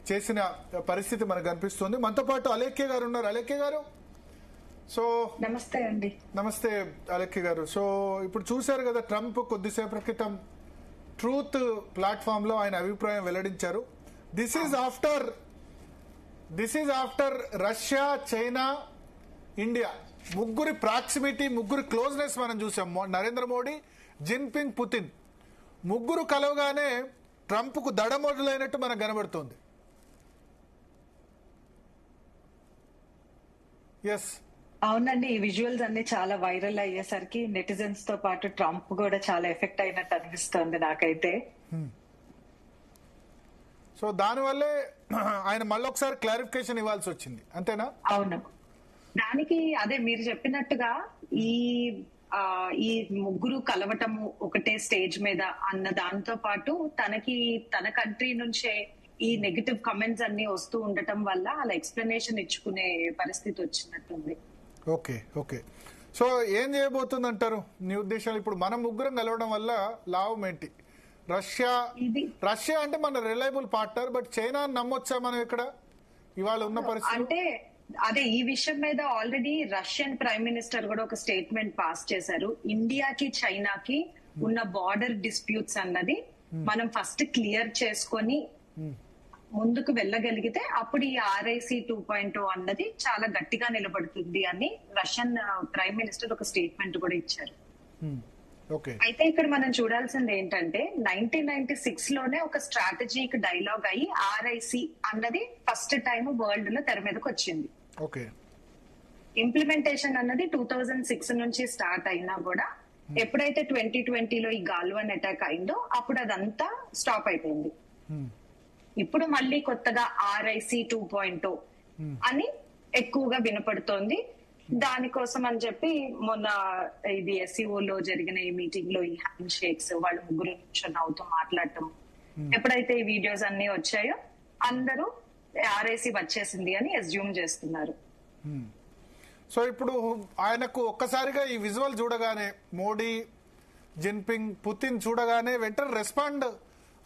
చేసిన పరిస్థితి మనకు కనిపిస్తుంది. మనతో పాటు అలేఖ్య గారు ఉన్నారు. అలేఖ్య గారు, సో నమస్తే అండి. నమస్తే అలేఖ్య గారు. సో ఇప్పుడు చూశారు కదా, ట్రంప్ కొద్దిసేపటి క్రితం ట్రూత్ ప్లాట్ఫామ్ లో ఆయన అభిప్రాయం వెల్లడించారు. This is after Russia, China, India ముగ్గురి ప్రాక్సిమిటీ, ముగ్గురి క్లోజ్నెస్ మనం చూసాం. నరేంద్ర మోడీ, జిన్పింగ్, పుతిన్ ముగ్గురు కలవగానే ట్రంప్ కు దడ మొదలైనట్టు మనకు కనబడుతోంది. ఎస్, అవునండి, ఈ విజువల్స్ అన్ని చాలా వైరల్ అయ్యేసరికి నెటిజన్స్ తో పాటు ట్రంప్ కూడా చాలా ఎఫెక్ట్ అయినట్టు అనిపిస్తోంది నాకైతే. సో దానివల్లే ఆయన మళ్ళొకసారి క్లారిఫికేషన్ ఇవ్వాల్సి వచ్చింది, అంతేనా? అవును, దానికి అదే మీరు చెప్పినట్టుగా ఈ ముగ్గురు కలవటము ఒకటే స్టేజ్ మీద అన్న దాంతో పాటు తన కంట్రీ నుంచే ఈ నెగటివ్ కమెంట్స్ అన్ని వస్తూ ఉండటం వల్ల అలా ఎక్స్ప్లెనేషన్ ఇచ్చుకునే పరిస్థితి వచ్చినట్టుంది. ఓకే ఓకే, సో ఏం చేయబోతుంది అంటారు నీ ఉద్దేశాలు? ఇప్పుడు మనం ముగ్గురం కలవడం వల్ల లాభం ఏంటి? రష్యా అంటే మన రిలయబుల్ పార్ట్నర్, బట్ చైనా నమ్మొచ్చా మనం ఇక్కడ ఇవాళ ఉన్న పరిస్థితి? అంటే అదే ఈ విషయం మీద ఆల్రెడీ రష్యన్ ప్రైమ్ మినిస్టర్ కూడా ఒక స్టేట్మెంట్ పాస్ చేశారు. ఇండియాకి చైనాకి ఉన్న బార్డర్ డిస్ప్యూట్స్ అన్నది మనం ఫస్ట్ క్లియర్ చేసుకొని ముందుకు వెళ్ళగలిగితే అప్పుడు ఈ RIC 2.0 అన్నది చాలా గట్టిగా నిలబడుతుంది అని రష్యన్ ప్రైమ్ మినిస్టర్ ఒక స్టేట్మెంట్ కూడా ఇచ్చారు. అయితే ఇక్కడ మనం చూడాల్సింది ఏంటంటే 1996 లోనే ఒక స్ట్రాటజిక్ డైలాగ్ అయ్యి RIC అన్నది ఫస్ట్ టైం వరల్డ్ లో తెర మీదకి వచ్చింది. ఇంప్లిమెంటేషన్ అన్నది 2006 నుంచి స్టార్ట్ అయినా కూడా ఎప్పుడైతే 2020లో ఈ గాల్వన్ అటాక్ అయిందో అప్పుడు అదంతా స్టాప్ అయిపోయింది. ఇప్పుడు మళ్ళీ కొత్తగా RIC 2.0 అని ఎక్కువగా వినపడుతోంది. దానికోసం అని చెప్పి మొన్న ఇది SCO లో జరిగిన ఈ మీటింగ్ లో ఈ హ్యాండ్ షేక్స్, వాళ్ళు ముగ్గురు అవుతూ మాట్లాడటం, ఎప్పుడైతే ఈ వీడియోస్ అన్ని వచ్చాయో అందరూ RIC వచ్చేసింది అని అస్యూమ్ చేస్తున్నారు. సో ఇప్పుడు ఆయనకు ఒక్కసారిగా ఈ విజువల్ చూడగానే, మోడీ, జిన్పింగ్, పుతిన్ చూడగానే వెంటనే రెస్పాండ్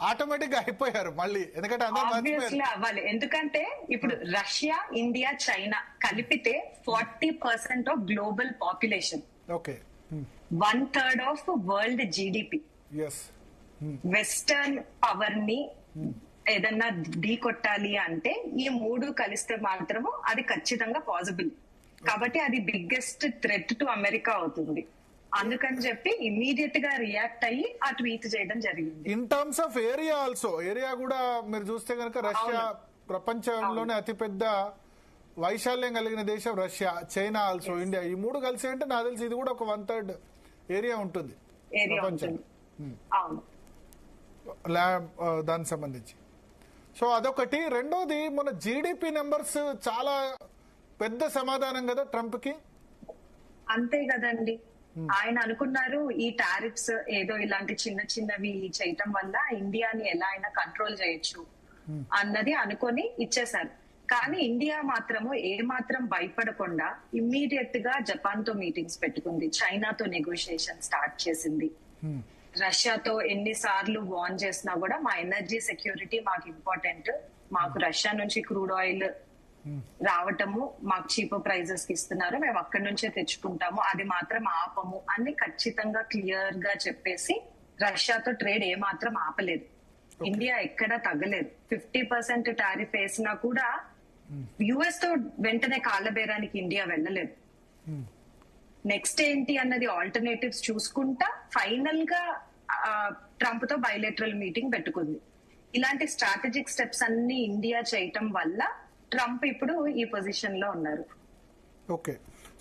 ఆటోమేటిక్ గా అయిపోయారు మళ్ళీ, ఎందుకంటే అవ్వాలి. ఎందుకంటే ఇప్పుడు రష్యా, ఇండియా, చైనా కలిపితే 40% of global population, 1/3 of world GDP. Western power ని ఏదన్నా ఢీ కొట్టాలి అంటే ఈ మూడు కలిస్తే మాత్రము అది ఖచ్చితంగా పాసిబుల్. కాబట్టి అది బిగ్గెస్ట్ థ్రెట్ టు అమెరికా అవుతుంది. అందుకని చెప్పి ఇమీడియట్ గా రియాక్ట్ అయ్యి ఆ ట్వీట్ చేయడం జరిగింది. In terms of area also, area కూడా మీరు చూస్తే కనుక రష్యా ప్రపంచంలోనే అతిపెద్ద వైశాల్యం కలిగిన దేశం రష్యా, చైనా ఆల్సో, ఇండియా, ఈ మూడు కలిసి అంటే నాకు తెలిసి ఇది కూడా ఒక 1/3 ఏరియా ఉంటుంది ప్రపంచం దానికి సంబంధించి. సో అదొకటి. రెండోది, మన GDP నెంబర్స్ చాలా పెద్ద సమాధానం కదా ట్రంప్ కి. అంతే కదండి, ఆయన అనుకున్నారు ఈ టారిఫ్స్ ఏదో ఇలాంటి చిన్న చిన్నవి చేయటం వల్ల ఇండియాని ఎలా అయినా కంట్రోల్ చేయొచ్చు అన్నది అనుకొని ఇచ్చేశారు. కానీ ఇండియా మాత్రము ఏమాత్రం భయపడకుండా ఇమ్మీడియట్ గా జపాన్ తో మీటింగ్స్ పెట్టుకుంది, చైనాతో నెగోషియేషన్ స్టార్ట్ చేసింది. రష్యాతో ఎన్నిసార్లు వార్న్ చేసినా కూడా మా ఎనర్జీ సెక్యూరిటీ మాకు ఇంపార్టెంట్, మాకు రష్యా నుంచి క్రూడ్ ఆయిల్ రావటము మాకు చీపర్ ప్రైజెస్ కి ఇస్తున్నారు, మేము అక్కడి నుంచే తెచ్చుకుంటాము, అది మాత్రం ఆపము అని ఖచ్చితంగా క్లియర్ గా చెప్పేసి రష్యాతో ట్రేడ్ ఏమాత్రం ఆపలేదు. ఇండియా ఎక్కడా తగ్గలేదు. 50% టారిఫ్ వేసినా కూడా US తో వెంటనే కాళ్ళబేరానికి ఇండియా వెళ్ళలేదు. నెక్స్ట్ ఏంటి అన్నది ఆల్టర్నేటివ్స్ చూసుకుంటా ఫైనల్ గా ట్రంప్ తో బైలేటరల్ మీటింగ్ పెట్టుకుంది. ఇలాంటి స్ట్రాటజిక్ స్టెప్స్ అన్ని ఇండియా చేయటం వల్ల ట్రంప్ ఇప్పుడు ఈ పొజిషన్ లో ఉన్నారు. ఓకే,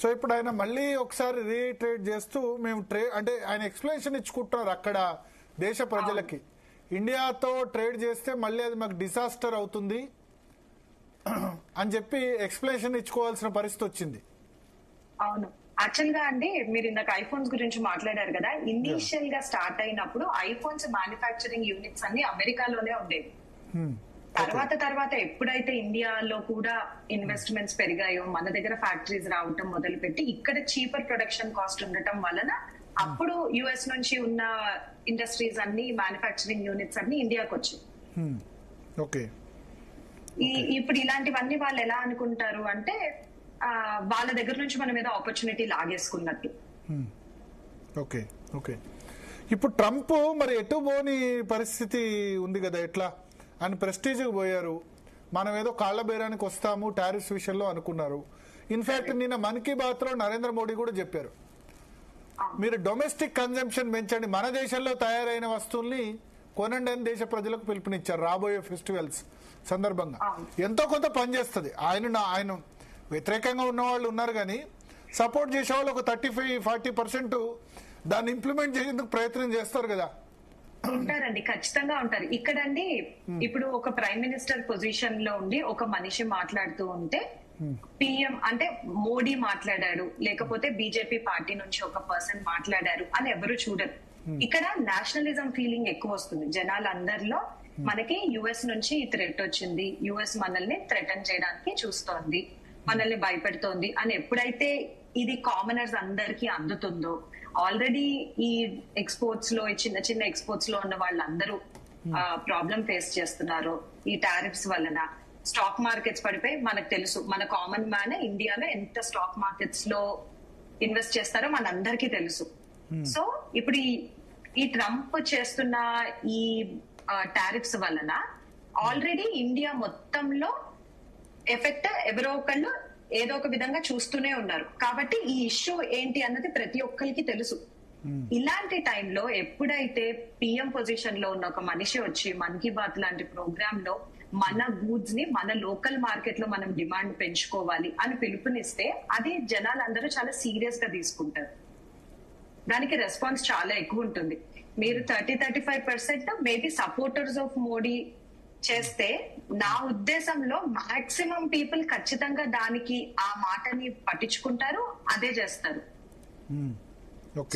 సో ఇప్పుడు ఆయన మళ్ళీ ఒకసారి రీట్రేట్ చేస్తూ మేము అంటే ఆయన ఎక్స్ప్లెనేషన్ ఇచ్చుకుంటున్నారు అక్కడ దేశ ప్రజలకి, ఇండియాతో ట్రేడ్ చేస్తే మళ్ళీ అది మాకు డిసాస్టర్ అవుతుంది అని చెప్పి ఎక్స్ప్లెనేషన్ ఇచ్చుకోవాల్సిన పరిస్థితి వచ్చింది. అవును, యాక్చువల్ గా అండి మీరు ఇందాక ఐఫోన్స్ గురించి మాట్లాడారు కదా, ఇనీషియల్ గా స్టార్ట్ అయినప్పుడు ఐఫోన్స్ మ్యానుఫ్యాక్చరింగ్ యూనిట్స్ అన్ని అమెరికాలోనే ఉండేవి. తర్వాత ఎప్పుడైతే ఇండియాలో కూడా ఇన్వెస్ట్మెంట్స్ పెరిగాయో, మన దగ్గర ఫ్యాక్టరీస్ రావటం మొదలుపెట్టి ఇక్కడ చీపర్ ప్రొడక్షన్ కాస్ట్ ఉండటం వలన అప్పుడు US నుంచి ఉన్న ఇండస్ట్రీస్ అన్ని, మ్యానుఫ్యాక్చరింగ్ యూనిట్స్ అన్ని ఇండియాకి వచ్చాయి. ఓకే, ఇప్పుడు ఇలాంటివన్నీ వాళ్ళు ఎలా అనుకుంటారు అంటే వాళ్ళ దగ్గర నుంచి మనం ఏదో ఆపర్చునిటీ లాగేసుకున్నట్టు. Okay okay. ఇప్పుడు ట్రంప్ మరి ఎటు పోని పరిస్థితి ఉంది కదా, ఎట్లా ఆయన ప్రెస్టీజ్కి పోయారు, మనం ఏదో కాళ్ల బేరానికి వస్తాము టారిఫ్స్ విషయంలో అనుకున్నారు. ఇన్ఫాక్ట్ నిన్న మన్ కీ బాత్ లో నరేంద్ర మోడీ కూడా చెప్పారు, మీరు డొమెస్టిక్ కన్జంప్షన్ పెంచండి, మన దేశంలో తయారైన వస్తువుల్ని కొనండి అని దేశ ప్రజలకు పిలుపునిచ్చారు రాబోయే ఫెస్టివల్స్ సందర్భంగా. ఎంతో కొంత పనిచేస్తుంది. ఆయన వ్యతిరేకంగా ఉన్న వాళ్ళు ఉన్నారు కానీ సపోర్ట్ చేసే వాళ్ళు ఒక 35-40% దాన్ని ఇంప్లిమెంట్ చేసేందుకు ప్రయత్నం చేస్తారు కదా. ఉంటారండి, ఖచ్చితంగా ఉంటారు. ఇక్కడండి ఇప్పుడు ఒక ప్రైమ్ మినిస్టర్ పొజిషన్ లో ఉండి ఒక మనిషి మాట్లాడుతూ ఉంటే పిఎం అంటే మోడీ మాట్లాడాడు లేకపోతే బీజేపీ పార్టీ నుంచి ఒక పర్సన్ మాట్లాడారు అని ఎవరు చూడరు. ఇక్కడ నేషనలిజం ఫీలింగ్ ఎక్కువ వస్తుంది జనాలందరిలో. మనకి యుఎస్ నుంచి ఈ థ్రెట్ వచ్చింది, యుఎస్ మనల్ని థ్రెటన్ చేయడానికి చూస్తోంది, మనల్ని భయపెడుతోంది అని ఎప్పుడైతే ఇది కామనర్స్ అందరికీ అందుతుందో, ఆల్రెడీ ఈ ఎక్స్పోర్ట్స్ లో చిన్న చిన్న ఎక్స్పోర్ట్స్ లో ఉన్న వాళ్ళందరూ ప్రాబ్లం ఫేస్ చేస్తున్నారు ఈ టారిఫ్స్ వలన. స్టాక్ మార్కెట్స్ పడిపోయి మనకు తెలుసు, మన కామన్ మ్యాన్ ఇండియాలో ఎంత స్టాక్ మార్కెట్స్ లో ఇన్వెస్ట్ చేస్తారో మనందరికీ తెలుసు. సో ఇప్పుడు ఈ ట్రంప్ చేస్తున్న ఈ టారిఫ్స్ వలన ఆల్రెడీ ఇండియా మొత్తంలో ఎఫెక్ట్ ఎవరో ఒకళ్ళు ఏదో ఒక విధంగా చూస్తూనే ఉన్నారు. కాబట్టి ఈ ఇష్యూ ఏంటి అన్నది ప్రతి ఒక్కరికి తెలుసు. ఇలాంటి టైంలో ఎప్పుడైతే పిఎం పొజిషన్ లో ఉన్న ఒక మనిషి వచ్చి మన్ కీ బాత్ లాంటి ప్రోగ్రామ్ లో మన గూడ్స్ ని మన లోకల్ మార్కెట్ లో మనం డిమాండ్ పెంచుకోవాలి అని పిలుపునిస్తే అది జనాలందరూ చాలా సీరియస్ గా తీసుకుంటారు. దానికి రెస్పాన్స్ చాలా ఎక్కువ ఉంటుంది. మీరు 30-35% మేబీ సపోర్టర్స్ ఆఫ్ మోడీ చేస్తే నా ఉద్దేశంలో మాక్సిమం పీపుల్ ఖచ్చితంగా దానికి ఆ మాటని పట్టించుకుంటారు, అదే చేస్తారు.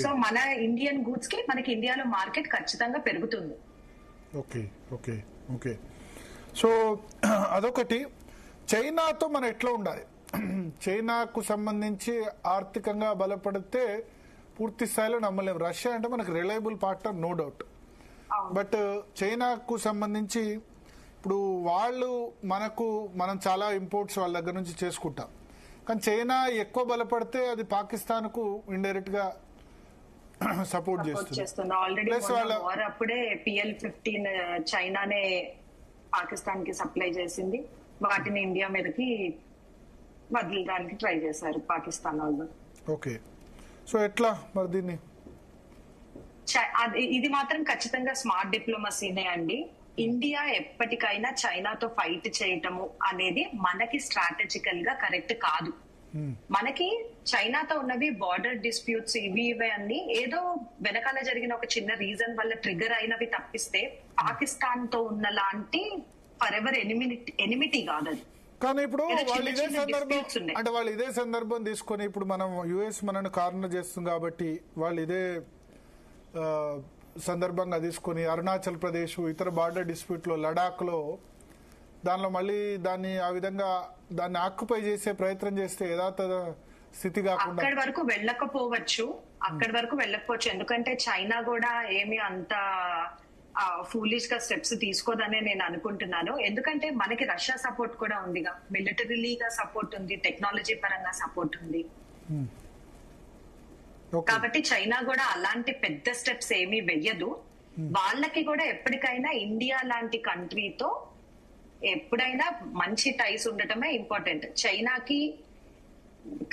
సో మన ఇండియన్ గూడ్స్ కి మనకి ఇండియాలో మార్కెట్ ఖచ్చితంగా పెరుగుతుంది. Okay okay okay. సో అదొకటి. చైనాతో మనం ఎట్లా ఉండాలి? చైనాకు సంబంధించి ఆర్థికంగా బలపడితే పూర్తి స్థాయిలో నమ్మలేము. రష్యా అంటే మనకు reliable partner, no doubt. But చైనాకు సంబంధించి ఇప్పుడు మనం చాలా ఇంపోర్ట్స్ వాళ్ళ దగ్గర నుంచి చేసుకుంటాం, కానీ చైనా ఎక్కువ బలపడితే అది పాకిస్తాన్ కు ఇండైరెక్ట్ గా సపోర్ట్ చేస్తుంది. ఆల్రెడీ అప్పుడే PL-15 చైనానే పాకిస్తాన్ కి సప్లై చేసింది, వాటిని ఇండియా మీదకి వదలడానికి ట్రై చేశారు పాకిస్తాన్ వాళ్ళు. ఓకే. సో ఎట్లా మరి దీన్ని? ఇది మాత్రం ఖచ్చితంగా స్మార్ట్ డిప్లొమసీనే అండి. ఇండియా ఎప్పటికైనా చైనాతో ఫైట్ చేయటము అనేది మనకి స్ట్రాటజికల్ గా కరెక్ట్ కాదు. మనకి చైనాతో ఉన్నవి బార్డర్ డిస్ప్యూట్స్, ఇవి అన్ని ఏదో వెనకాల జరిగిన ఒక చిన్న రీజన్ వల్ల ట్రిగర్ అయినవి తప్పిస్తే పాకిస్తాన్ తో ఉన్న లాంటి ఫర్ ఎవర్ ఎనిమిటీ కాదు అది. కానీ ఇప్పుడు వాళ్ళు ఇదే సందర్భం తీసుకొని ఇప్పుడు మనం యుఎస్ మనను కార్నర్ చేస్తుంది కాబట్టి వాళ్ళు ఇదే సందర్భంగా తీసుకొని అరుణాచల్ ప్రదేశ్, ఇతర బార్డర్ డిస్ప్యూట్ లో, లడాక్ లో దానిలో మళ్ళీ దాన్ని ఆ విధంగా దాన్ని ఆక్యుపై చేసే ప్రయత్నం చేస్తే యథార్థ స్థితి కాకుండా అక్కడి వరకు వెళ్ళకపోవచ్చు. ఎందుకంటే చైనా కూడా ఏమి అంత ఫూలిష్ గా స్టెప్స్ తీసుకోదనే నేను అనుకుంటున్నాను. ఎందుకంటే మనకి రష్యా సపోర్ట్ కూడా ఉందిగా, మిలిటరీగా సపోర్ట్ ఉంది, టెక్నాలజీ పరంగా సపోర్ట్ ఉంది. కాబట్టి చైనా కూడా అలాంటి పెద్ద స్టెప్స్ ఏమీ వెయ్యదు. వాళ్ళకి కూడా ఎప్పటికైనా ఇండియా లాంటి కంట్రీతో ఎప్పుడైనా మంచి టైస్ ఉండటమే ఇంపార్టెంట్. చైనాకి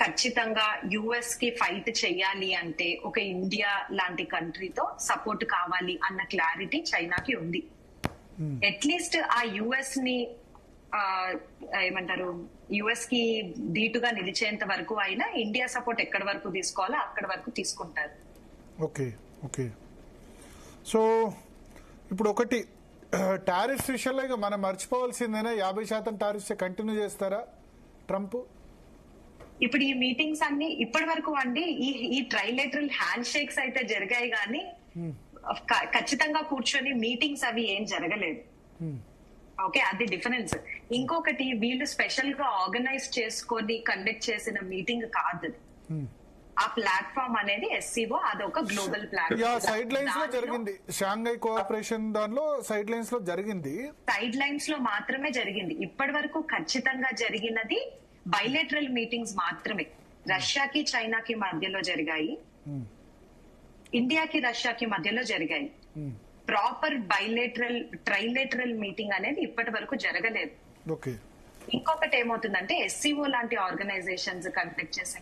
ఖచ్చితంగా యుఎస్ కి ఫైట్ చెయ్యాలి అంటే ఒక ఇండియా లాంటి కంట్రీతో సపోర్ట్ కావాలి అన్న క్లారిటీ చైనాకి ఉంది. అట్లీస్ట్ ఆ యుఎస్ ని ఏమంటారు, యుఎస్ కి ధీటుగా నిలిచేంత వరకు అయినా ఇండియా సపోర్ట్ ఎక్కడి వరకు తీసుకోవాలో అక్కడి వరకు తీసుకుంటారు. Okay okay. సో ఇప్పుడు ఒకటి టారిఫ్స్ విషయంలో ఇక మనం మర్చిపోవాల్సిందేనా? 50% టారిఫ్స్ కంటిన్యూ చేస్తారా ట్రంప్? ఇప్పుడు ఈ మీటింగ్స్ అన్ని ఇప్పటి వరకు అండి ఈ ట్రైలేటరల్ హ్యాండ్ షేక్స్ అయితే జరిగాయి కానీ ఖచ్చితంగా కూర్చొని మీటింగ్స్ అవి ఏం జరగలేదు. ఓకే, అది డిఫరెన్స్. ఇంకొకటి, వీళ్ళు స్పెషల్ గా ఆర్గనైజ్ చేసుకొని కండక్ట్ చేసిన మీటింగ్ కాదు. ఆ ప్లాట్ఫామ్ అనేది ఎస్సీఓ, అదొక గ్లోబల్ ప్లాట్ఫామ్. సైడ్ లైన్స్ లో జరిగింది, షాంఘై కోఆపరేషన్ దానిలో సైడ్ లైన్స్ లో జరిగింది. సైడ్ లైన్స్ లో మాత్రమే జరిగింది. ఇప్పటి వరకు ఖచ్చితంగా జరిగినది బైలేటరల్ మీటింగ్స్ మాత్రమే. రష్యాకి చైనాకి మధ్యలో జరిగాయి, ఇండియాకి రష్యాకి మధ్యలో జరిగాయి. ప్రాపర్ బైలేటరల్ ట్రైలేటరల్ మీటింగ్ అనేది ఇప్పటి వరకు జరగలేదు. ఓకే. ఇంకొకటి ఏమవుతుందంటే ఎస్సీఓ లాంటి ఆర్గనైజేషన్స్ కండక్ట్ చేసే